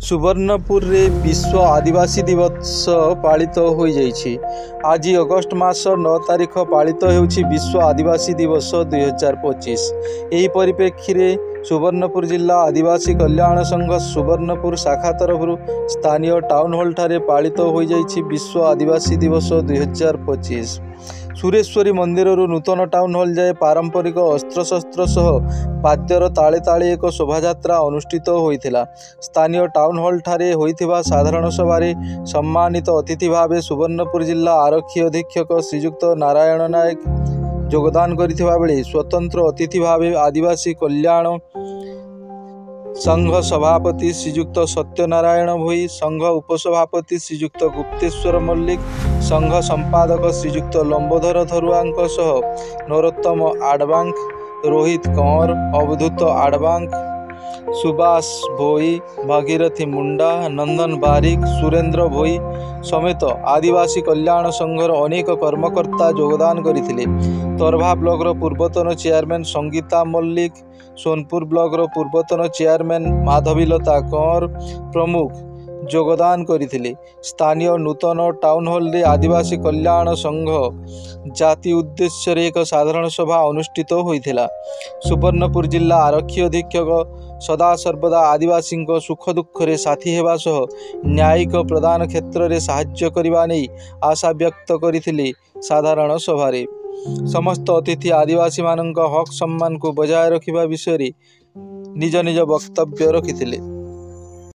सुवर्णपुर रे विश्व आदिवासी दिवस पालित हो जाइछि। आज अगस्ट मास 9 तारिख पालित होउछि विश्व आदिवासी दिवस 2025। एही परिप्रेक्षी रे सुवर्णपुर जिला आदिवासी कल्याण संघ सुवर्णपुर शाखा तरफ स्थानीय टाउन हॉल ठारे पालित हो जाइछि विश्व आदिवासी दिवस 2025। सुरेश्वरी मंदिर नूतन टाउन हॉल जाए पारंपरिक अस्त्रशस्त्र सह वाद्यर ताले ताले एक शोभायात्रा अनुष्ठित होइथिला। स्थानीय टाउन हॉल ठारे होइथिबा साधारण सभारे सम्मानित अतिथि भावे सुवर्णपुर जिला आरक्षी अधीक्षक श्रीयुक्त नारायण नायक योगदान करिथिबा बेले स्वतंत्र अतिथि भावे आदिवासी कल्याण संघ सभापति श्रीयुक्त सत्यनारायण भोई, संघ उपसभापति श्रीयुक्त गुप्तेश्वर मल्लिक, संघ संपादक श्रीयुक्त लंबोधर धरुआंक सह नरोत्तम आडबांक, रोहित कंवर, अवधूत आडबांक, सुभाष भोई, भागीरथी मुंडा, नंदन बारिक, सुरेंद्र भोई समेत आदिवासी कल्याण संघर अनेक कर्मकर्ता योगदान करथिले। तरभा ब्लॉकर पूर्वतन चेयरमैन संगीता मल्लिक, सोनपुर ब्लॉकर पूर्वतन चेयरमैन माधवीलता कंवर प्रमुख योगदान करथिले। स्थानीय नूतन टाउन हॉल रे आदिवासी कल्याण संघ जाति उद्देश्य रे एक साधारण सभा अनुष्ठित होइथिला। सुवर्णपुर जिला आरक्षी अधीक्षक सदा सर्वदा आदिवासी सुख दुख रे साथी हेबा सह न्यायिक प्रदान क्षेत्र रे साहाय्य करबा नै आशा व्यक्त करथिले। साधारण सभा रे समस्त अतिथि आदिवासी मानक हक सम्मान को बजाय रखिबा विषय रे निज निज वक्तव्य रखिथिले।